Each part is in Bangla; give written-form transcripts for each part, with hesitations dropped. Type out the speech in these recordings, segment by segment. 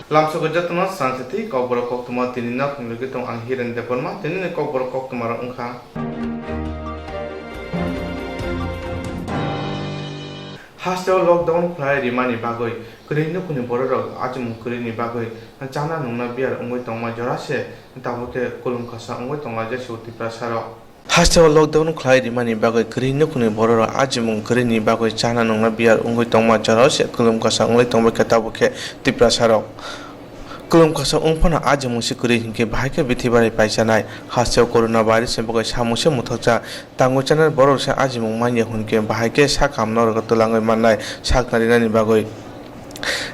Lamso gajatna Swrangchati Kokborok koktwma tinina phunglugi tong ang hiren deporma tinini kokborok koktwma ra ungkha Hasteo lockdown khlai rimani bagoi krino kuni borok ajum krini bagoi chana nungna biar ungoi tongma jorase taboke kolum khasa ungoi tongla je suti prasaro Hasteo lockdown khlai rimani bagoi krino kuni borok ajum krini bagoi chana nungna biar ungoi tongma jorase kolum khasa ungoi tongba taboke tiprasaro Kulum kasa ungpana aja musi kuri hingke bahaya bitibari paisanai hasil coronavirus sebagai samusi mutakja tanggung channel borok sa aja mungmanya hunke bahaya sakam nor ketulangai manai sak narinani bagoi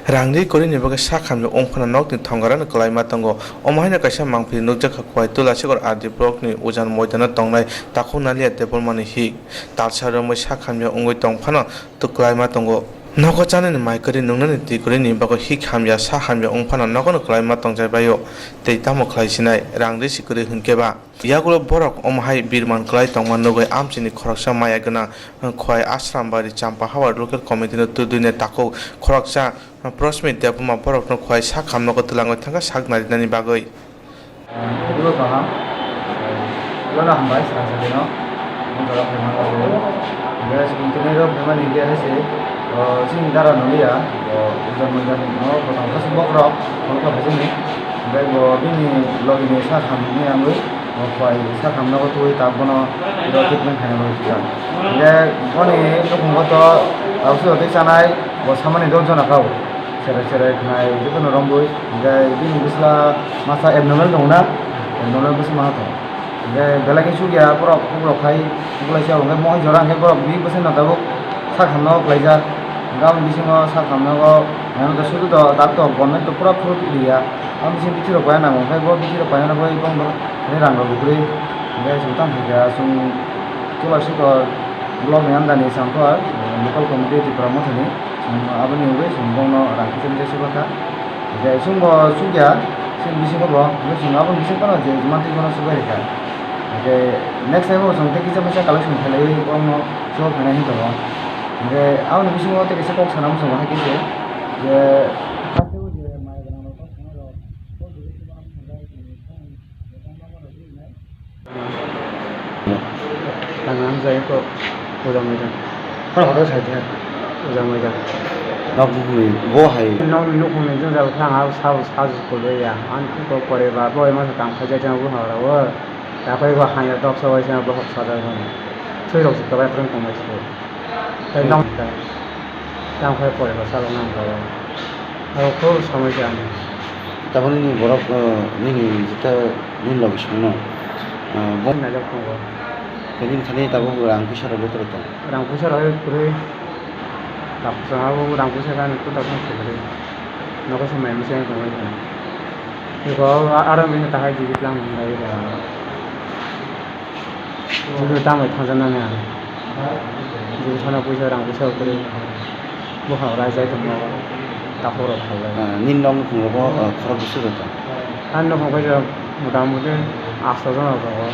Rangri kori ni bagai sakam ni ungpana nok ni thonggaran kelai matango omahina kaisa mangphi nukja khakwai tulasikor adi blok ni ujan moidana tongnai takhu nalia tebol mani hi talsaro moi sakam ni ungoi tongphana tu kelai matango Noko chane ni maikari nungnani tikuri ni bago hik hamya sa hamya ungpana nokono klai matong jai bayo tei tamo klai sinai rangri sikuri hunkeba yagulo borok omahai birman klai tongman nogoi amchini khoraksa maya gana khwai ashram bari champa hawar local committee no tudune tako khoraksa prosmit depuma borok no khwai sa kham nogo tulango thanga sak narinani bagoi Dulu paham, mana hambai serasa dino, mungkin memang ada. Dia sebetulnya itu memang dia sih, sing darah nulia, ujian potong kasih bokrok, kalau kau begini, baik ini lagi ni sah kami ni ambil, kau sah kami nak tu itu bono itu treatment hanya begitu. Dia kau ni tu pembuat aku sudah di sana, sama ni dosa nak kau. Cerai-cerai kena itu kan orang boy, jadi ini bisa masa abnormal dong na, abnormal bisa mah tu. Jadi belakang sugia, pura kai, pura siapa orang mau jorang, pura bih bisa nak tahu, sak hamna pelajar, enggak bisa ngau sak hamna ngau, yang tu sudah tu tak tu, government tu pura dia, am bisa bicara apa nama, kai gua bicara apa nama, itu ini rangga bukri, jadi sultan juga sung, cuma sih kalau belum yang tadi sampai, local committee di promote ini. Apa ni uwe sumbono rangkit semua sebab jadi sumbo sugia bisa kau apa bisa kau jadi mati kau sugai kan jadi next time kita kita macam kalau sumber lagi kau mau show mana itu kau jadi apa bisa kau terus kau sana macam mana gitu jadi pasti dia mai dengan apa semua kau jadi sebab tangan saya kok udah macam kalau ada saja udah macam Nak bui, bohai. Nong nuk kami tu dah sang harus kuliah ya. Antu kau kuliah baru emang sekarang kerja jangan buat hal awal. Tapi kau hanya dok sawai jangan buat sadar kan. Saya rasa kau pernah kau masih. Tapi nong kita, jangan kau kuliah salah nong kau. Aku sama jangan. Tapi ni borok ni kita ni lagi semua. Bon nak kau. Jadi ni tapi orang pusar betul betul. Orang pusar ada kuliah. Tak usah aku orang pusat kan aku tak tahu sebenarnya. Nak aku sama macam tu macam. Kalau orang ini tak ada jadi lang lagi dah. Jadi tamu thang sana ni. Jadi sana pusat orang pusat aku bukan orang saya tu mau tak horor kalau. Ni long pun apa kerap busur betul. Anda pun kerja mudah-mudahan asal sana kau.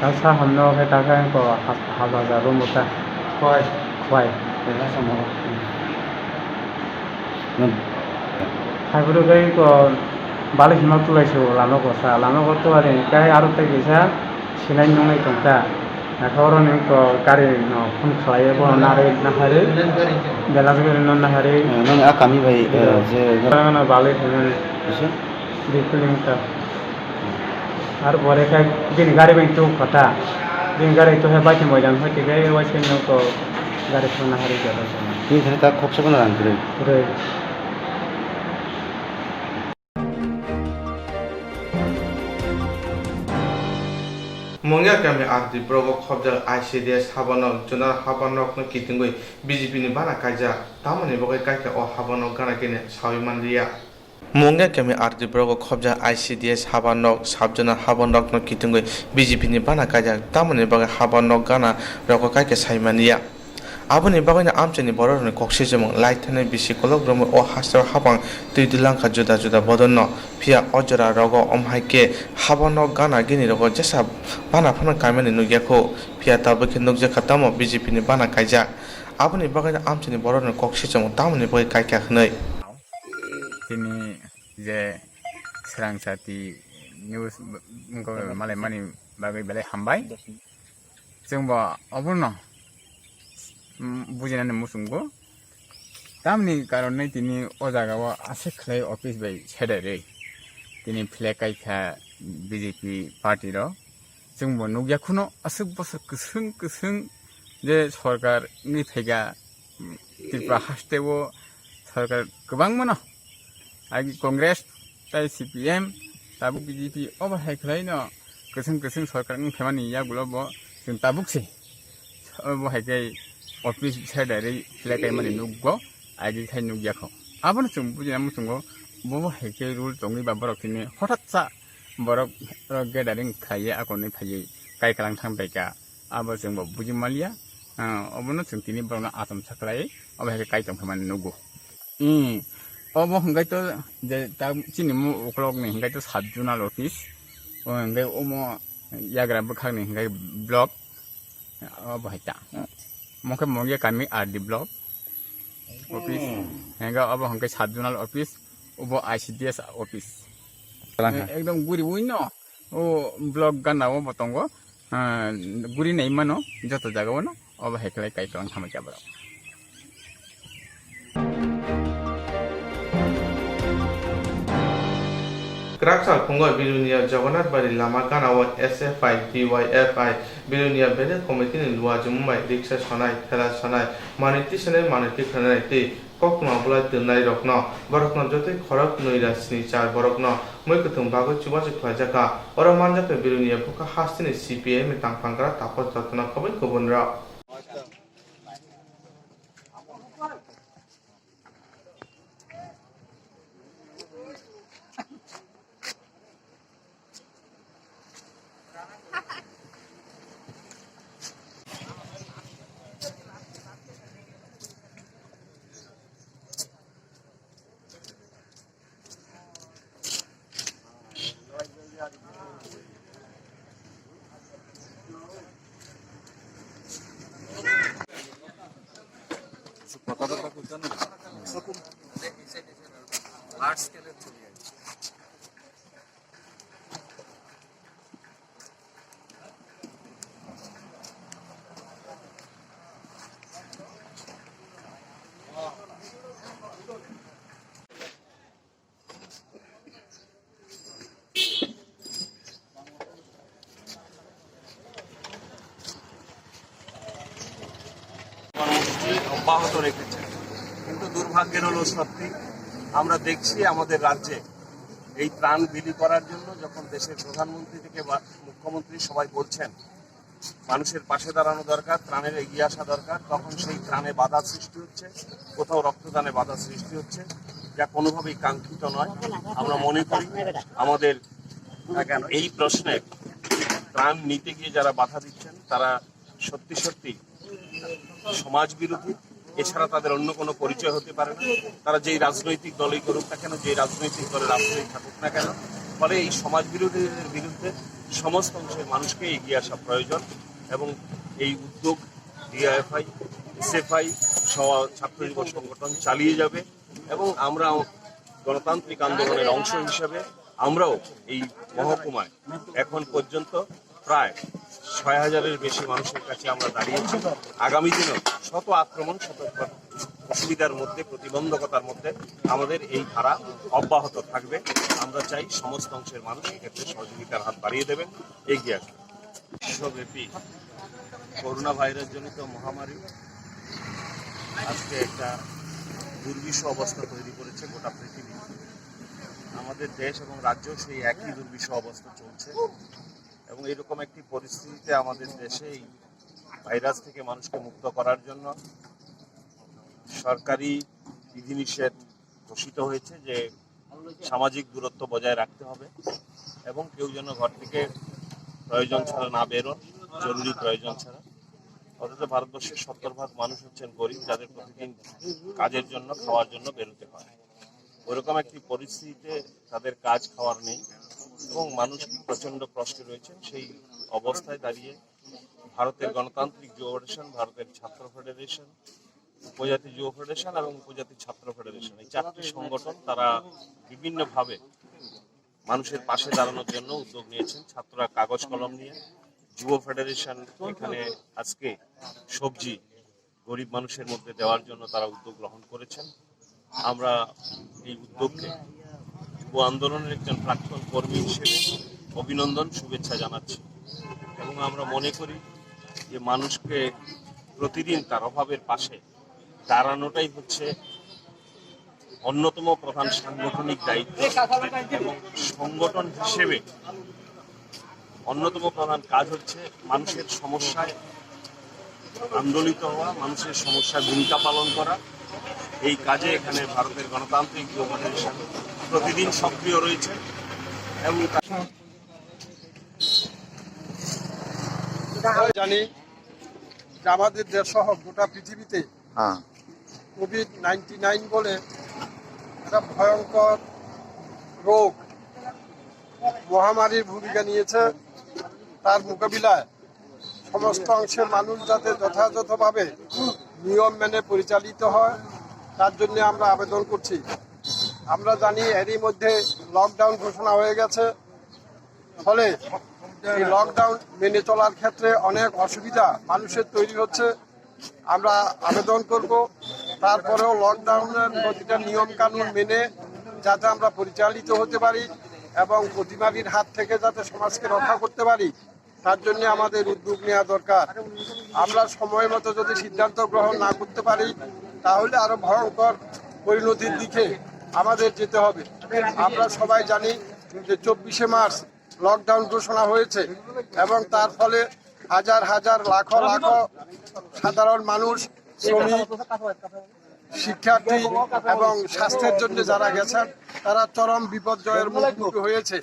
Asa hamno ke takan ko habaza rumuta kwai Ela sama. hai buru gai ko balik hima tulai so lama ko to are kai aru te gisa sinai nongai tongta na khoro ni ko kari no phun khlai bo na re na hare belas gari no na hare Nang kami bayi je. na balik hima Bisa? dikuling ta আর পরে কাই দিন গাড়ি বেং তো কথা দিন গাড়ি তো হে বাইতে ময়দান হইতে গাই ওয়াইছে ন তো গাড়ি সোনা হারি গেল Ni kena tak kok sekolah orang tu. রে Mongya kami arti brogo khobjal ICDS habanok junar habanok no kitingoi BJP ni bana kaja tamani bagai kaika o habanok gana kene sawiman ria Mongya kami arti brogo khobjal ICDS habanok sabjana habanok no kitingoi BJP ni bana kaja tamani bagai habanok gana roko kaika saiman ria Aboni bagani amchani bororni koksijemo laithane bisi kolok bromo o hastar habang tuidilangka juda juda bodonno pia ojora rogo omhaike habono gana gini rogo jesa bana phana kaimani nugyako pia tabukhe nugja khatamo BJP ni bana kaijak aboni bagani amchani bororni koksijemo tamoni boy kaikya hnai tini je Swrangchati news malai mani bagai balai hambai जोंबो अबनो बुजिनानै मुसुंगो तामनि कारणे तिनी ओ जागाव आसे खलै अफिस बाय छेडरे तिनी फ्लेग काइखा बीजेपी पार्टी र जोंबो नुग्याखुनो असुक बसुक कुसुं जे सरकार नि फैगा त्रिपुरा हास्टेबो सरकार गोबां मोनो आगि कांग्रेस ताइ CPM ताबु बीजेपी अबो हाइखलैनो कुसुं सरकार नि फेमानि यागुलबो जों ताबुकसे अबो हाइकै अफिस छेडरे फ्लेग काइमानि नुगो आगि खाइ नुग्याखौ आबनो जों बुजिना मुसुंगो बबो हाइकै रुल दंनि बा बरकनि हठात सा बरक गेदारिं खायै आगरनि फायै काइखालां थांबायगा आबो जोंबो बुजिमालिया अबनो जों तिनि बरना आसाम साख्लाय अबो हाइकै काइजों फेमानि नुगो अबो हंगायतो जे ता चिनि मु उक्लगनि हंगायतो साबजुनाल अफिस हंगाय अमो याग्रा बखानि हंगाय ब्लक अबो हाइता मखे मगे कामि आरडी ब्लक ऑफिस हेंगा अब हंके साबजुनाल ऑफिस उबो ICDS ऑफिस एकदम गुरी उइनो ओ ब्लॉक गानाव बतंगो गुरी नै मानो जतो जागाव न अब हेकलाय काइकलां खामा जाबरा Kraksa Pungo Bilunia Jagannath Bari Lama Kanawa SFI DYFI Bilunia Bede Committee in Luaji Mumbai Diksha Sonai Tela Sonai Maniti Sonai Maniti Kanati Kokma Bula Tunai Rokno Borokno Jote Korok Nuira Snichar Borokno Moikutum Bago Chiwaji Plajaka or a Manjaka Bilunia Puka Hastin CPM Tampangara Tapos Tatana Kobe Kubunra অব্যাহত রেখেছে কিন্তু দুর্ভাগ্যের হলো সত্যি আমরা দেখছি আমাদের রাজ্যে এই ত্রাণ বিলি করার জন্য যখন দেশের প্রধানমন্ত্রী থেকে মুখ্যমন্ত্রী সবাই বলছেন মানুষের পাশে দাঁড়ানো দরকার ত্রাণের এগিয়ে আসা দরকার তখন সেই ত্রাণে বাধা সৃষ্টি হচ্ছে কোথাও রক্তদানে বাধা সৃষ্টি হচ্ছে যা কোনোভাবেই কাঙ্ক্ষিত নয় আমরা মনে করি আমাদের এই প্রশ্নে ত্রাণ নিতে গিয়ে যারা বাধা দিচ্ছেন তারা সত্যি সত্যি সমাজ বিরোধী এছাড়া তাদের অন্য কোনো পরিচয় হতে পারে না তারা যেই রাজনৈতিক দলই করুক না কেন যেই রাজনৈতিক দলের রাজনৈতিক থাকুক না কেন ফলে এই সমাজ বিরোধীদের বিরুদ্ধে সমস্ত অংশের মানুষকে এগিয়ে আসা প্রয়োজন এবং এই উদ্যোগ ডিআইএফআই এসএফআই সহ ছাত্র যুব সংগঠন চালিয়ে যাবে এবং আমরা গণতান্ত্রিক আন্দোলনের অংশ হিসেবে আমরাও এই মহকুমায় এখন পর্যন্ত প্রায় ৬,০০০-এর বেশি মানুষের কাছে আমরা দাঁড়িয়েছি আগামী দিনেও শত আক্রমণ শত অসুবিধার মধ্যে প্রতিবন্ধকতার মধ্যে আমাদের এই ধারা অব্যাহত থাকবে আমরা চাই সমস্ত অংশের মানুষ এক্ষেত্রে সহযোগিতার হাত বাড়িয়ে দেবেন এগিয়ে আসবে বিশ্বব্যাপী করোনা ভাইরাস জনিত মহামারী আজকে একটা দুর্বিষহ অবস্থা তৈরি করেছে গোটা পৃথিবী আমাদের দেশ এবং রাজ্য সেই একই দুর্বিষহ অবস্থা চলছে এবং এরকম একটি পরিস্থিতিতে আমাদের দেশে এই ভাইরাস থেকে মানুষকে মুক্ত করার জন্য সরকারি বিধিনিষেধ ঘোষিত হয়েছে যে সামাজিক দূরত্ব বজায় রাখতে হবে এবং কেউ যেন ঘর থেকে প্রয়োজন ছাড়া না বেরোন জরুরি প্রয়োজন ছাড়া অথচ ভারতবর্ষের 70% মানুষ হচ্ছেন গরিব, যাদের প্রতিদিন কাজের জন্য খাওয়ার জন্য বেরোতে হয়। ওইরকম একটি পরিস্থিতিতে তাদের কাজ খাওয়ার নেই এবং মানুষ প্রচন্ড কষ্টে রয়েছেন। সেই অবস্থায় দাঁড়িয়ে ভারতের গণতান্ত্রিক যুব ফেডারেশন, ভারতের ছাত্র ফেডারেশন, উপজাতি যুব ফেডারেশন এবং উপজাতি ছাত্র ফেডারেশন, এই 4টি সংগঠন তারা বিভিন্নভাবে মানুষের পাশে দাঁড়ানোর জন্য উদ্যোগ নিয়েছেন। ছাত্ররা কাগজ কলম নিয়ে, যুব ফেডারেশন এখানে আজকে সবজি গরিব মানুষের মধ্যে দেওয়ার জন্য তারা উদ্যোগ গ্রহণ করেছেন। আমরা এই উদ্যোগকে যুব আন্দোলনের একজন প্রাক্তন কর্মী হিসেবে অভিনন্দন, শুভেচ্ছা জানাচ্ছি এবং আমরা মনে করি যে মানুষকে প্রতিদিন তার অভাবের পাশে দাঁড়ানোটাই হচ্ছে অন্যতম প্রধান সাংগঠনিক দায়িত্ব এবং সংগঠন হিসেবে অন্যতম প্রধান কাজ হচ্ছে মানুষের সমস্যায় আন্দোলিত হওয়া, মানুষের সমস্যায় ভূমিকা পালন করা। এই কাজে এখানে ভারতের গণতান্ত্রিক যুব ফেডারেশন প্রতিদিন সক্রিয় রয়েছে এবং জানি যে আমাদের দেশ সহ গোটা পৃথিবীতে কোভিড-19 বলে একটা ভয়ঙ্কর রোগ মহামারীর ভূমিকা নিয়েছে। তার মোকাবিলায় সমস্ত অংশের মানুষ যাতে যথাযথভাবে নিয়ম মেনে পরিচালিত হয় তার জন্য আমরা আবেদন করছি। আমরা জানি এরই মধ্যে লকডাউন ঘোষণা হয়ে গেছে, ফলে এই লকডাউন মেনে চলার ক্ষেত্রে অনেক অসুবিধা মানুষের তৈরি হচ্ছে। আমরা আবেদন করব তারপরেও লকডাউনের প্রতিটা নিয়ম কানুন মেনে যাতে আমরা পরিচালিত হতে পারি এবং অতিমারির হাত থেকে যাতে সমাজকে রক্ষা করতে পারি তার জন্য আমাদের উদ্যোগ নেওয়া দরকার। আমরা সময় মতো যদি সিদ্ধান্ত গ্রহণ না করতে পারি তাহলে আরো ভয়ঙ্কর পরিণতির দিকে আমাদের যেতে হবে। আমরা সবাই জানি যে 24শে মার্চ লকডাউন ঘোষণা হয়েছে এবং তার ফলে হাজার হাজার লাখ লাখ সাধারণ মানুষ, শ্রমিক, শিক্ষার্থী এবং স্বাস্থ্যের জন্য যারা গেছেন তারা চরম বিপর্যয়ের মুখোমুখি হয়েছে।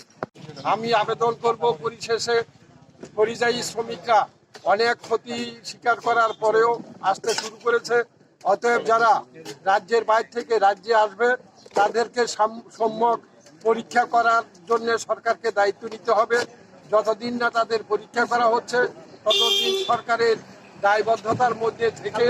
আমি আবেদন করব পরিশেষে পরিযায়ী শ্রমিকরা অনেক ক্ষতি স্বীকার করার পরেও আসতে শুরু করেছে। অতএব যারা রাজ্যের বাইরে থেকে রাজ্যে আসবে তাদেরকে সম্যক পরীক্ষা করার জন্য সরকারকে দায়িত্ব নিতে হবে। যতদিন না তাদের পরীক্ষা করা হচ্ছে ততদিন সরকারের দায়বদ্ধতার মধ্যে থেকে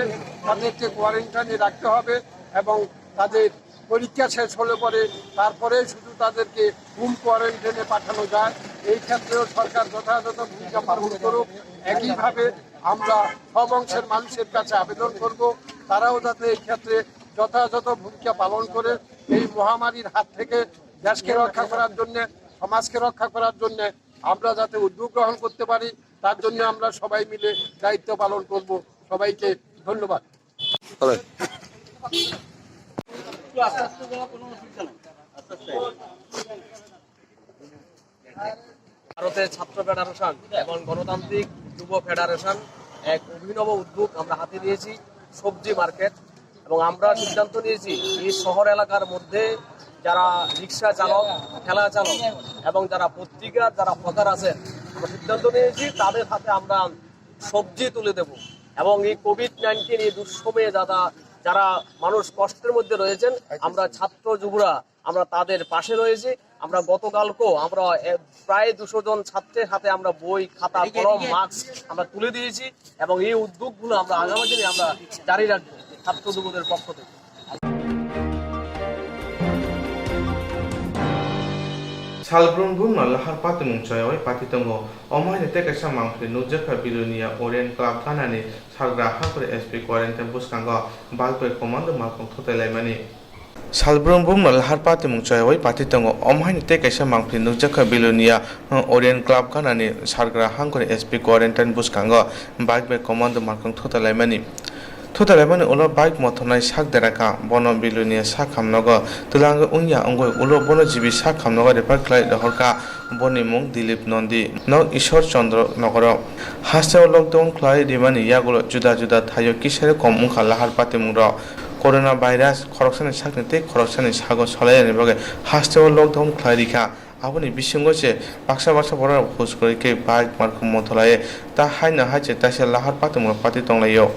তাদেরকে কোয়ারেন্টাইনে রাখতে হবে এবং তাদের পরীক্ষা শেষ হলে পরে তারপরে শুধু তাদেরকে হোম কোয়ারেন্টাইনে পাঠানো যায়। এই ক্ষেত্রেও সরকার যথাযথ ভূমিকা পালন করুক। একইভাবে আমরা সব অংশের মানুষের কাছে আবেদন করব তারাও যাতে এই ক্ষেত্রে যথাযথ ভূমিকা পালন করে এই মহামারীর হাত থেকে দেশকে রক্ষা করার জন্য, সমাজকে রক্ষা করার জন্য আমরা যাতে উদ্যোগ গ্রহণ করতে পারি তার জন্য আমরা সবাই মিলে দায়িত্ব পালন করব। সবাইকে ধন্যবাদ। ভারতের ছাত্র ফেডারেশন এবং গণতান্ত্রিক যুব ফেডারেশন এক অভিনব উদ্যোগ আমরা হাতে দিয়েছি, সবজি মার্কেট। এবং আমরা সিদ্ধান্ত নিয়েছি এই শহর এলাকার মধ্যে যারা রিক্সা চালক, ঠেলা চালক এবং যারা পত্রিকার যারা হকার আছেন, আমরা সিদ্ধান্ত নিয়েছি তাদের হাতে আমরা সবজি তুলে দেব এবং এই কোভিড-19 এই দুঃসময়ে যারা মানুষ কষ্টের মধ্যে রয়েছেন আমরা ছাত্র যুবরা আমরা তাদের পাশে রয়েছি। আমরা গতকালকেও আমরা প্রায় 200 জন ছাত্রের হাতে আমরা বই, খাতা, কলম, মাস্ক আমরা তুলে দিয়েছি এবং এই উদ্যোগগুলো আমরা আগামী দিনে আমরা জারি রাখবো ছাত্র যুবদের পক্ষ থেকে। Salbrungbun no lahar patimung choy patitongo omai ne teka samang phri nujaka bilunia orient club kanani sargra hapre sp quarantine buskango balpoi commando malkong thotelaimani Salbrungbun no lahar patimung choy patitongo omai ne teka samang phri nujaka bilunia orient club kanani sargra hangkore sp quarantine buskango balpoi commando malkong thotelaimani Thotalaimani ulo bike motonai sak deraka bono bilunia sak hamnogo tulanga unya ongoi ulo bono jibi sak hamnogo refer klai dohorka boni mung Dilip Nondi nog Ishor Chandra nogoro hasteo lockdown klai rimani yagulo juda juda thayo kisare kom ungkha lahar patimungro corona virus khoroksani saknite khoroksani sago solaini boge hasteo lockdown klai rikha aboni bisingo che baksa baksa borok khus kori ke bike markhum motholaye ta haina hache ta se lahar patumro pati tonglayo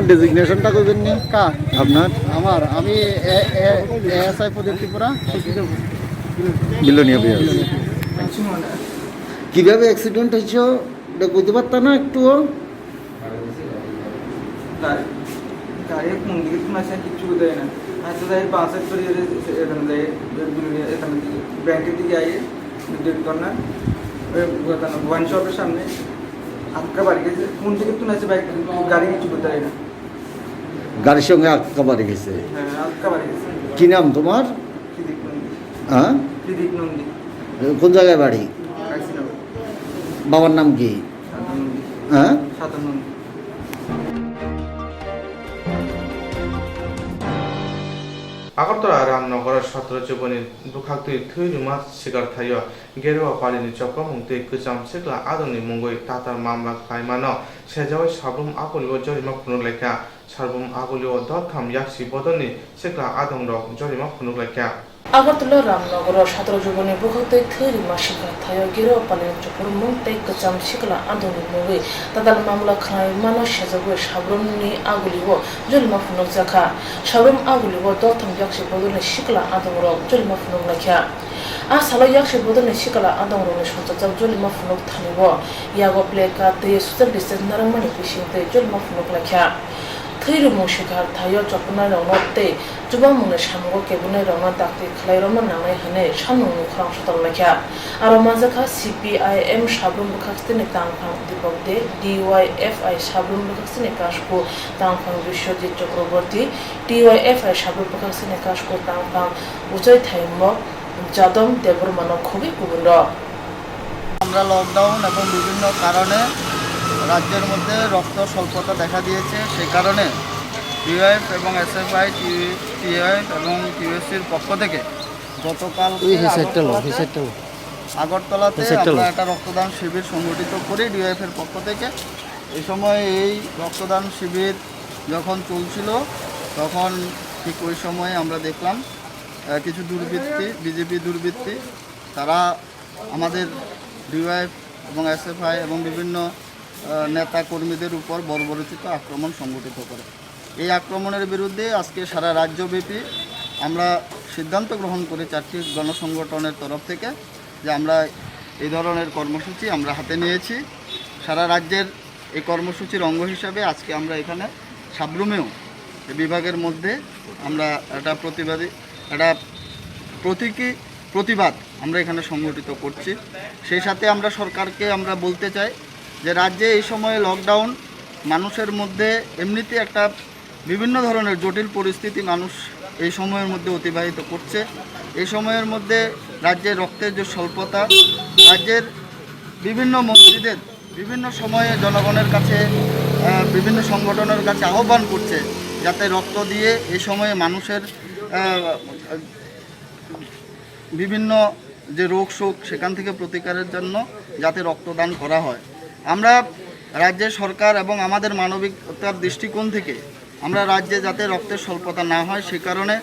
ডেজিগনেশনটা করবেন নি কা আপনার আমার আমি এএসআই পদে ত্রিপুরা বিলোনিয়া বিয়ার কিভাবে অ্যাক্সিডেন্ট হয়েছে এটা বুঝতে পারতা না একটুও গাড়ি কোন দিকে কোন আছে কিছু দেয় না আচ্ছা যাই বাসে করে এখানে যাই এখানে ব্যাংকের দিকে আইয়ে ডেট কর্নার ওয়াইন শপের সামনে আটকা বাড়ি গেছে কোন দিকে কোন আছে বাইক গাড়ি কিছু করতে দেয় না গাড়ির সঙ্গে আটকা বাড়ি গেছে হ্যাঁ আটকা বাড়ি গেছে কি নাম তোমার প্রদীপ নন্দী হ্যাঁ প্রদীপ নন্দী কোন জায়গায় বাড়ি কাশীনগর বাবার নাম কি হ্যাঁ সাতান নন্দী আগরতলা রামনগরের 17 জীবনী দুখাক্তই থৈরুমা শিকার থাইয় গেরুয়া পালিনি চক্রমুক্তি গোজাম সিকলা আদংনি মুঙ্গই তাতার মামলা খাইমানো সেজাওই সাবরুম আগুলিও জরিমা ফুনুলেখা সাবরুম আগুলিও দরখাম ইয়াকসি বদনি সিকলা আদং রক জরিমা ফুনুলেখা আগরতলা রামনগর 17 জীবনী বুখাতে থৈরিমা শিকার থাইয় গেরুয়া পালিনি চক্রমুক্তি তৈ গোজাম সিকলা আদংনি মুঙ্গই তাতার মামলা খাইমানো সেজাওই সাবরুমনি আগুলিও জরিমা ফুনুকজাখা সাবরুম আগুলিও দরখাম ইয়াকসি বদনি সিকলা আদং রক জরিমা ফুনুলেখা আসালো ইয়াকসি বদনি সিকলা আদং রক সঞ্চাজাক জরিমা ফুনুক থানিব ইয়াগো প্লেকা তে সোশ্যাল ডিস্টেন্স নারাংমানি বিসিংতে জরিমা ফুনুকলেখা থৈরুমু শিকার থাইয় চপনা রংতে জুবামুনে সামগো কেবুনে রংনা দাক্তি খালাই রমা নাংনাই হনে সামনুনি খরাং সতললেখা আরো মাজাখা সিপিআইএম সাবরুম বখাস্তিনি তাংফাং দীপক দে ডিওয়াইএফআই সাবরুম বখাস্তিনি কাশকো তাংফাং বিশ্বজিৎ চক্রবর্তী ডিওয়াইএফআই সাবরুম বখাস্তিনি কাশকো তাংফাং উজয় থাইম যাদম দেবরমানো খুবই কুবুন্ড আমরা লকডাউন এবং বিভিন্ন কারণে রাজ্যের মধ্যে রক্ত স্বল্পতা দেখা দিয়েছে সেই কারণে ডিওএফ এবং এসএফআই টিএফ এবং টিউএসসির পক্ষ থেকে গতকাল আগরতলাতে আমরা একটা রক্তদান শিবির সংগঠিত করি ডিওএফের পক্ষ থেকে এই সময় এই রক্তদান শিবির যখন চলছিল তখন ঠিক ওই সময়ে আমরা দেখলাম কিছু দুর্বৃত্তি বিজেপি দুর্বৃত্তি তারা আমাদের ডিওএফ এবং এসএফআই এবং বিভিন্ন নেতা কর্মীদের উপর বর্বরোচিত আক্রমণ সংগঠিত করে এই আক্রমণের বিরুদ্ধে আজকে সারা রাজ্যব্যাপী আমরা সিদ্ধান্ত গ্রহণ করি 4টি গণসংগঠনের তরফ থেকে যে আমরা এই ধরনের কর্মসূচি আমরা হাতে নিয়েছি সারা রাজ্যের এই কর্মসূচির অঙ্গ হিসাবে আজকে আমরা এখানে সাবরুমেও বিভাগের মধ্যে আমরা একটা প্রতিবাদ আমরা এখানে সংগঠিত করছি সেই সাথে আমরা সরকারকে আমরা বলতে চাই যে রাজ্যে এই সময়ে লকডাউন মানুষের মধ্যে এমনিতে একটা বিভিন্ন ধরনের জটিল পরিস্থিতি মানুষ এই সময়ের মধ্যে অতিবাহিত করছে এই সময়ের মধ্যে রাজ্যের রক্তের যে স্বল্পতা রাজ্যের বিভিন্ন মন্ত্রীদের বিভিন্ন সময়ে জনগণের কাছে বিভিন্ন সংগঠনের কাছে আহ্বান করছে যাতে রক্ত দিয়ে এই সময়ে মানুষের বিভিন্ন যে রোগ শোক সেখান থেকে প্রতিকারের জন্য যাতে রক্তদান করা হয় আমরা রাজ্যের সরকার এবং আমাদের মানবিকতার দৃষ্টিকোণ থেকে আমরা রাজ্যে যাতে রক্তের স্বল্পতা না হয় সে কারণে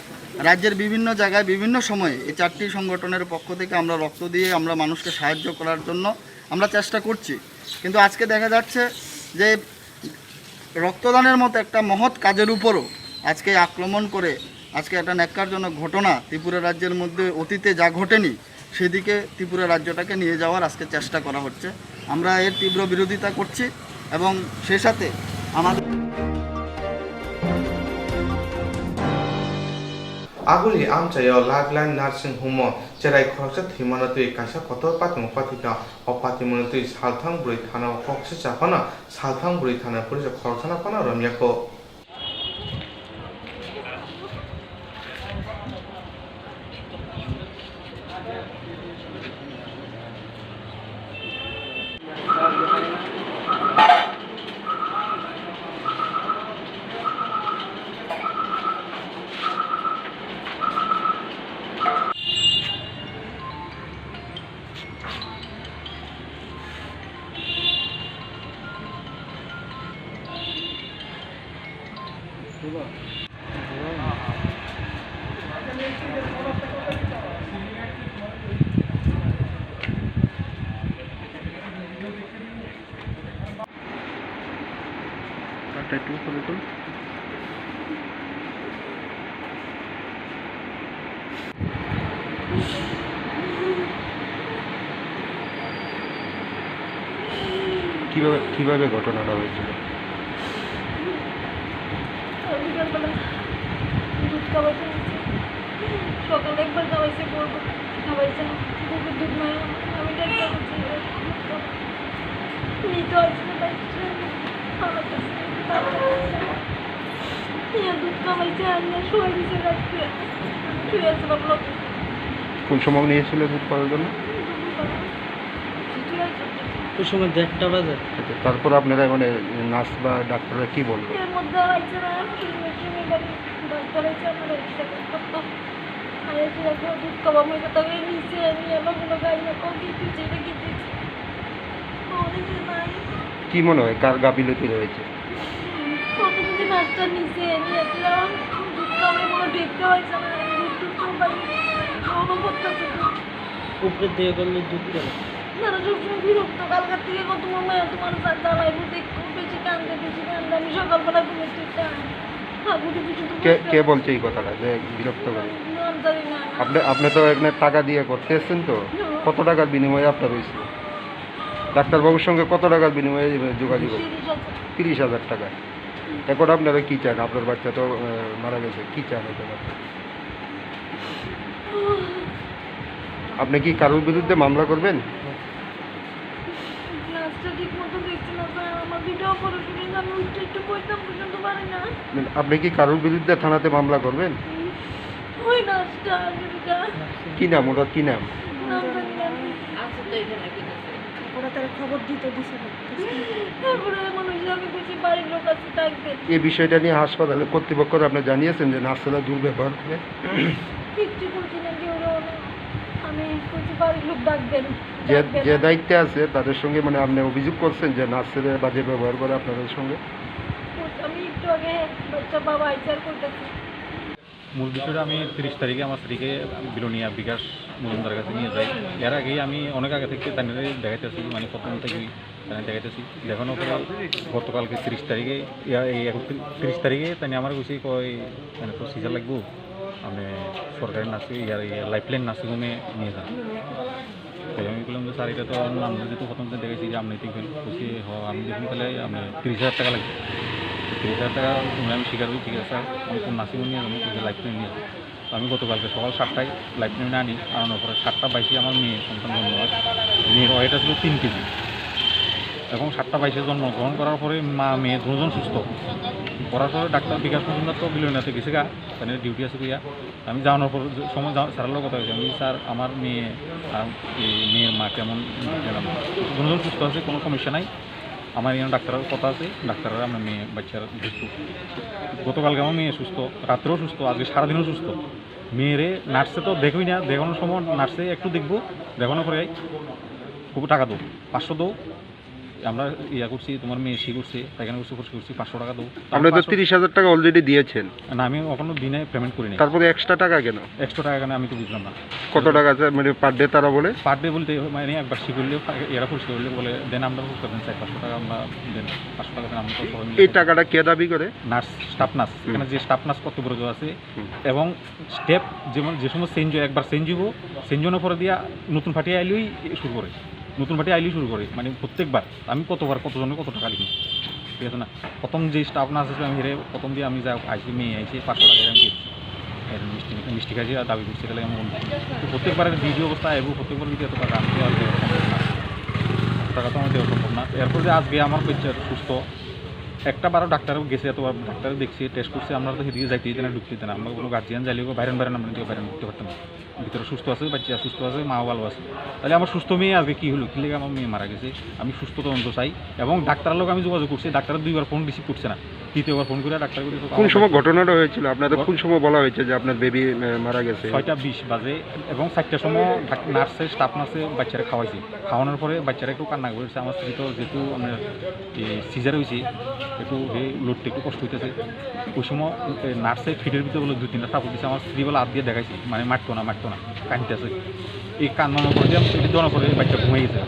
রাজ্যের বিভিন্ন জায়গায় বিভিন্ন সময়ে এই 4টি সংগঠনের পক্ষ থেকে আমরা রক্ত দিয়ে আমরা মানুষকে সাহায্য করার জন্য আমরা চেষ্টা করছি কিন্তু আজকে দেখা যাচ্ছে যে রক্তদানের মতো একটা মহৎ কাজের উপরও আজকে আক্রমণ করে আজকে একটা ন্যাক্কারজনক ঘটনা ত্রিপুরা রাজ্যের মধ্যে অতীতে যা ঘটেনি সেদিকে ত্রিপুরা রাজ্যটাকে নিয়ে যাওয়ার আজকে চেষ্টা করা হচ্ছে আমরা এর তীব্র বিরোধিতা করছি এবং সেই সাথে আমাদের আগুলি আমচায় লাগলাইন নার্সিং হোম চেরাই খরচা থিমানতুই কাইসা কত পাতিম পাতিকা অপাতিমনতুই সালথাং বুড়ি থানা কক্সে চাপানা সালথাং বুড়ি থানা পুলিশ খরচানা পানা রমিয়াকো Coba. মুখটা একটু করে তো। কিভাবে ঘটনাটা হয়েছিল? সকালে একবার খাওয়াইছে, বলবো খাওয়াইছে না, বুকের দুধ মায় আমি দেখতে নিতে হয়েছিল দুধ খাওয়াইছে আর শোয়া দিছে রাত্রে শুয়েছিলাম লোক। কোন সময় নিয়েছিল দুধ পাওয়ার জন্য? ওই সময় 1:30 বাজে। তারপর আপনারা মানে নার্স বা ডাক্তাররা কি বললো? এর মধ্যে আইছে না ডাক্তার আইছে আমার করতো দুধ খাওয়া মই কথা নিচে নিয়ে কোনো গাই না কম দিচ্ছে কি মনে হয় কার গাফিলতি রয়েছে? প্রথমে নাস্তা নিচে নিয়েছিলাম, দুধ খাওয়াই কোনো দেখতে হয়েছে না, দুধ খাওয়াই উপরে দিয়ে করলে দুধ গেল তারা সবসময় বিরক্ত। কালকার থেকে কত মায়া তোমার জ্বালাইবো, দেখো বেশি কান্দে আমি সকালবেলা ঘুমেছি কে বলছে এই কথাটা যে বিরক্ত করে? আপনি তো এখানে টাকা দিয়ে করতে এসছেন, তো কত টাকার বিনিময়ে আপনার হয়েছে? ডাক্তারবাবুর সঙ্গে কত টাকার বিনিময়ে যোগাযোগ? 30,000 টাকা। এখন আপনারা কি চান? আপনার বাচ্চা তো মারা গেছে, কি চান এখন? আপনি কি কারোর বিরুদ্ধে মামলা করবেন? আপনি কি কারোর বিরুদ্ধে থানাতে মামলা করবেন? কি নাম ওটা, কি নাম? খবর দিতে দিছে এই বিষয়টা নিয়ে হাসপাতালে কর্তৃপক্ষরা আপনি জানিয়েছেন যে নার্সেরা দুর্ব্যবহার করে? যে দায়িত্বে আছে তাদের সঙ্গে মানে আপনি অভিযোগ করছেন যে নার্সেরা বাজে ব্যবহার করে আপনাদের সঙ্গে? মূল বিষয়টা আমি 30 তারিখে আমার স্ত্রীকে বিলোনিয়া বিকাশ মজুমদার কাছে নিয়ে যাই। এর আগেই আমি অনেক আগে থেকে তাদের দেখাইতেছি, মানে প্রথম থেকেই দেখাইতেছি। দেখানোর পরে গতকালকে 30 তারিখে 30 তাই আমার বসে কয় মানে তো সিজার লাগবো, আমি সরকারি নার্সিং লাইফলাইন নার্সিংহোমে নিয়ে যান। তাই আমি বললাম যে স্যার এটা তো আমি যেহেতু প্রথম থেকে দেখেছি যে আপনি দেখবেন, বলছি আমি দেখুন তাহলে আমি 30,000 টাকা লাগবে। 30,000 টাকা আমি স্বীকার করি, ঠিক আছে স্যার আমি কোন নার্সিংহোম নিয়ে যাবো, লাইফলাইন নিয়ে যাবো। তো আমি গতকালকে সকাল 7টায় লাইফলাইনে আনি, আনানোর পরে 7:22 আমার মেয়ে সন্তান জন্ম হয়। মেয়ের ওয়েট ছিল 3 কেজি এবং 7:22 জন্মগ্রহণ করার পরে মা মেয়ে দুজন সুস্থ। করার পরে ডাক্তার বিকাশ মজুমদার তো বিলোনিয়াতে গেছে গা, তাদের ডিউটি আছে গিয়া। আমি যাওয়ানোর পর সময় স্যারের কথা হয়েছে, আমি স্যার আমার মেয়ে আর মেয়ের মা কেমন গেলাম, দুজন সুস্থ আছে, কোনো সমস্যা নাই, আমার এখানে ডাক্তারের কথা আছে, ডাক্তাররা আমার মেয়ে বাচ্চারা সুস্থ। গতকালকে আমার মেয়ে সুস্থ, রাত্রেও সুস্থ, আজকে সারাদিনও সুস্থ। মেয়েরে নার্সে তো দেখবই না, দেখানোর সময় নার্সে একটু দেখবো, দেখানোর পরে খুব টাকা দেবো, 500 দেবো, আমরা ইয়া করছি, তোমার মেয়ে সি করছে, এখানে করছি, খরচ করছি, 500 টাকা দেবো। আপনি তো 30,000 টাকা অলরেডি দিয়েছেন। না, আমি কখনো দিনে পেমেন্ট করি না। তারপরে এক্সট্রা টাকা কেন? এক্সট্রা টাকা কেন আমি তো বুঝলাম না। কত টাকা আছে মানে পার ডে তারা বলে? পার ডে বলতে মানে একবার সি করলে এরা পরিষ্কার করলে বলে দেন, আমরা খরচ করবেন 500 টাকা, আমরা দেন 500 টাকা দেন। আমরা তো এই টাকাটা কে দাবি করে? নার্স, স্টাফ নার্স, এখানে যে স্টাফ নার্স কর্তব্য আছে এবং স্টেপ যেমন যে সময় চেঞ্জ হয়, একবার চেঞ্জ হবো, চেঞ্জ হওয়ার পরে দিয়া নতুন ফাটিয়ে আইলেই শুরু করে, নতুন ফাটিয়ে আইলেই শুরু করে, মানে প্রত্যেকবার আমি কতবার কতজনের কত টাকা লিখি, ঠিক আছে না। প্রথম যে স্টাফ নার্স আছে আমি হেরে প্রথম দিয়ে আমি যা আইসি মেয়ে আইসি 500 টাকা আমি দিচ্ছি, মিষ্টি খাইছি আর দাবি করছি, তাহলে আমি প্রত্যেকবারের ভিডিও অবস্থা এবং প্রত্যেকবার যদি এত টাকা আমি দেওয়া সম্ভব না, টাকা তো আমার দেওয়া সম্ভব না। এরপর যে আজকে আমার বাচ্চা সুস্থ, একটা বারো ডাক্তারও গেছে, এতবার ডাক্তার দেখছি, টেস্ট করছে, আমরা তো সেদিকে যাইতে দিতে না, ঢুকতে দিতে না, আমরা কোনো গার্জিয়ান যাইলে বাইরেন আমরা বাইরে ঢুকতে পারতাম না। ভিতরে সুস্থ আছে, বাচ্চা সুস্থ আছে, মাও ভালো আছে, তাহলে আমার সুস্থ মেয়ে আজকে কী হলো, কী লেগে আমার মেয়ে মারা গেছে, আমি সুস্থ তদন্ত চাই। এবং ডাক্তারের লোক আমি যোগাযোগ করছি, ডাক্তার 2বার ফোন রিসিভ করছে না, 3বার ফোন করে ডাক্তার করে। কোন সময় ঘটনাটা হয়েছিল আপনাদের? কোন সময় বলা হয়েছে যে আপনার বেবি মারা গেছে? 6:20 বাজে এবং 4টার সময় নার্সে স্টাফ নার্সে বাচ্চারা খাওয়াইছে, খাওয়ানোর পরে বাচ্চারা একটু কান্না করেছে। আমার স্ত্রী তো যেহেতু আমার সিজার হয়েছে, একটু লোডটা একটু কষ্ট হইতেছে, ওই সময় নার্সে ফিটের ভিতরে বলে 2-3টা সাপোর্ট দিচ্ছে, আমার স্ত্রী বলে হাত দিয়ে দেখাইছে, মানে মারতো না, কাঁদতে আছে। এই কান্নানোর পরে দিয়ে আমি দেওয়ার পরে বাচ্চা ঘুমিয়ে গেছে।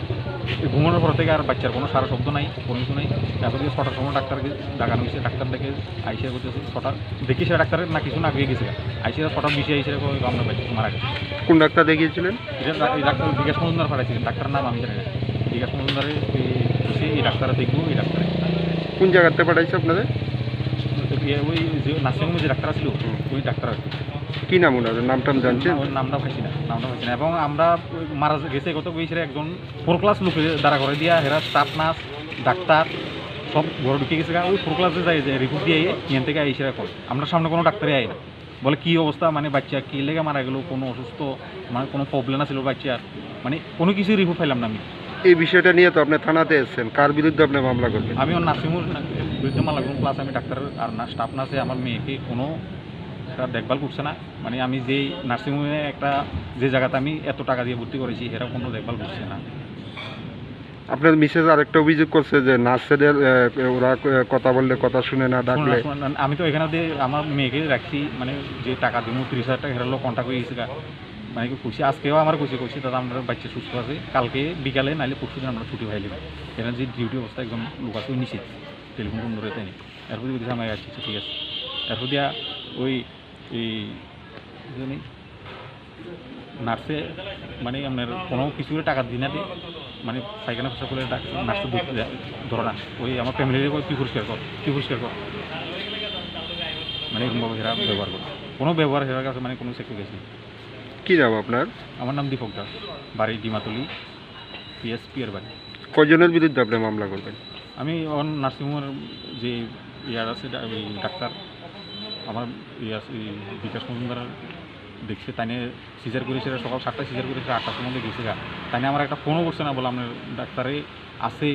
ঘুমানোর পর থেকে আর বাচ্চার কোনো সারা শব্দ নাই, কোনো কিছু নাই। তারপর দিয়ে 6টার সময় ডাক্তারকে ডাকানো হয়েছে, ডাক্তার দেখে আইসিয়া করতেছে 6টা দেখি সে ডাক্তারের না কিছু না আগে গেছে আইসিয়া 6টা বেশি আইসিয়া আমরা বাচ্চা মারা গেছে। কোন ডাক্তার দেখিয়েছিলেন? এটা এই ডাক্তার বিকাশ মজুমদার পাঠাইছিলেন, ডাক্তার নাম আমি জানি না। বিকাশ মজুমদারে এই ডাক্তারে দেখবো, এই ডাক্তারে কোন জায়গাতে পাঠাইছে আপনাদের? ওই যে নার্সিংহোমে যে ডাক্তার ছিল ওই ডাক্তার আর কি নাম ওনার? নামটা জানছেন? ওর নামটা পাইছি না, নামটা পাইছি না। এবং আমরা মারা গেছে কত গেছে একজন 4 ক্লাস লোকে দাঁড়া করে দিয়া হেরা স্টাফ নার্স ডাক্তার সব ঘরে ঢুকে গেছে। ওই 4 ক্লাসে যাই যে রিপোর্ট দিয়ে এখান থেকে আইসে কল আমরা সামনে কোনো ডাক্তারই আই না, বলে কী অবস্থা মানে বাচ্চা কী লেগে মারা গেলো, কোনো অসুস্থ মানে কোনো প্রবলেম আছিল বাচ্চার, মানে কোনো কিছুই রিপোর্ট পাইলাম না আমি। এই বিষয়টা নিয়ে তো আপনি থানাতে এসেছেন, কার বিরুদ্ধে আপনি মামলা করবেন? আমি ওর নার্সিংহোমের বিরুদ্ধে মামলা করবো, প্লাস আমি ডাক্তার আর স্টাফ নার্সে আমার মেয়েকে কোনো একটা দেখভাল করছে না। মানে আমি যেই নার্সিংহোমে একটা যে জায়গাতে আমি এত টাকা দিয়ে ভর্তি করেছি এরা কোনো দেখভাল করছে না। আপনার মিসেস আরেকটা অভিযোগ করছে যে নার্সেদের ওরা কথা বললে কথা শুনে না, ডাকলে। আমি তো এখানে দিয়ে আমার মেয়েকে রাখছি, মানে যে টাকা দিব 30,000 টাকা হেরালো কন্ট্যাক্ট হয়ে গেছে মানে কি খুশি। আজকেও আমার খুশি দাদা আমরা বাচ্চা সুস্থ আছে, কালকে বিকালে নাহলে পরশু দিন আমরা ছুটি পাইলাম। এখানে যে ডিউটি অবস্থা একদম লোক আছে ওই নিশ্চিত টেলিফোন ফোন ধরে তাই এরপর দিয়ে আমার আসছে ঠিক আছে। এরপর দিয়া ওই এই নার্সে মানে আপনার কোনো কিছু টাকা দিই না দিয়ে মানে পায়খানা ফসা করে নার্সে ধরো না, ওই আমার ফ্যামিলির কি পরিষ্কার কর মানে এরকমভাবে হেরা ব্যবহার করে, কোনো ব্যবহার হেরার কাছে মানে কোনো সেক্টর গেছে। কী নাম আপনার? আমার নাম দীপক দাস, বাড়ি ডিমাতলি, পিএসপি এর বাড়ি। কজনের বিরুদ্ধে আপনি মামলা করবেন? আমি অন নার্সিংহোমের যে ইয়ার আছে ডাক্তার আমার বিকাশ মজুমদার দেখছে, তাই নিয়ে সিজার করেছে সকাল 7টায় সিজার করেছে, 8টার সময় গেছে তাই নিয়ে আমার একটা ফোনও করছে না, বলে আপনার ডাক্তারে আছে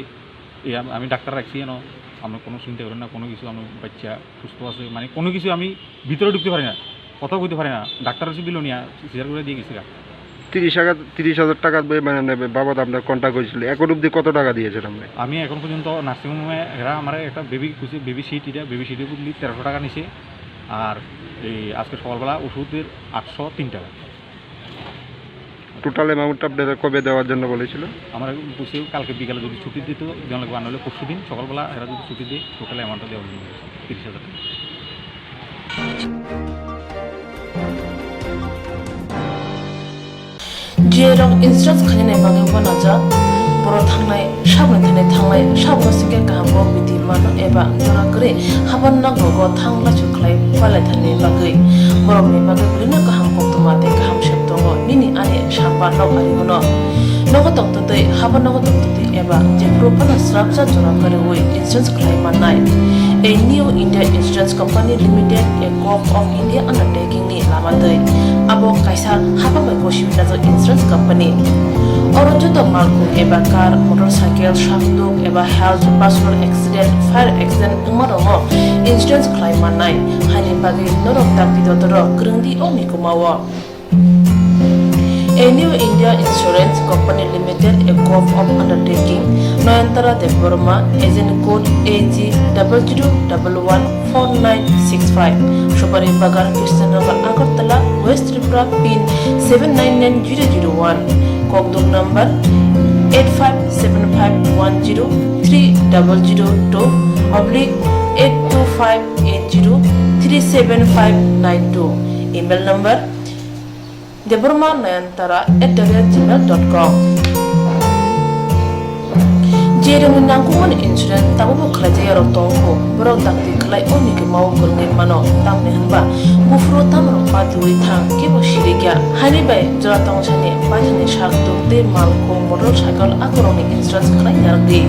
আমি ডাক্তার রাখছি কেন, আমরা কোনো চিন্তা করি না, কোনো কিছু আমার বাচ্চা সুস্থ আছে, মানে কোনো কিছু আমি ভিতরে ঢুকতে পারি না, কথা বলতে পারি না, ডাক্তার হচ্ছে বিলোনিয়া সিজার করে দিয়ে গেছে 30,000 টাকা মানে বাবদ আপনার কন্ট্যাক্ট হয়েছিল, এখন অবধি কত টাকা দিয়েছেন আপনি? আমি এখন পর্যন্ত নার্সিংহোমে এরা আমার একটা বেবি সিট বদলি 1300 টাকা নিছে, আর এই আজকে সকালবেলা ওষুধের 803 টাকা। টোটাল অ্যামাউন্টটা আপনাদের কবে দেওয়ার জন্য বলেছিল? আমার বসে কালকে বিকালে যদি ছুটি দিত দেওয়া লাগবে, আনলে পরশু দিন সকালবেলা এরা যদি ছুটি দিয়ে টোটাল অ্যামাউন্টটা দেওয়া জন্য 30,000 টাকা। जेराव इन्सुरेन्स खालामनाय बागै बनाजा बर' थांनाय साबोन थांनाय साबोसिके गाहामखौ बिदि मानो एबा जरा करे हाबन नांगौ थांला सुख्लाय फालाय थानाय बागै बर'नि बागै बिदिनो गाहाम कोक्तमा दे गाहाम शेप दङ बिनि आने साबा नाव आरिमोन नगद तंतदै हाबन नगद तंतदै एबा जेफ्रो फाना स्राबजा जरा करे वे इन्सुरेन्स खालाम मानाय A new India Insurance Company Limited, a co-op of India undertaking ni lamadai. Abo kaisa haba mai goship na insurance company. Oro joto malku eba car, motorcycle, shafduk eba health, personal accident, fire accident umaromo insurance claim manai. Hani bagi norok tak bidodoro grungdi omi kumawa. A new India Insurance Company Limited, a co-op of undertaking, Noyantara de Burma, agent code AG00114965, Shubari Bagar, Krishnagar, Agartala, West Tripura, PIN 799001, Kokduk number 857510-825803759 email number deburmanayantara@gmail.com. Jeremy nangkuman insurance tabu kerja rotongko berok takti kelai oni ke mau berngin mano tamne hanba bufro tamro patuwi thang ke bosiriga hani bai joratong chane pajane shakto de malko motorcycle akoroni insurance kelai yardi.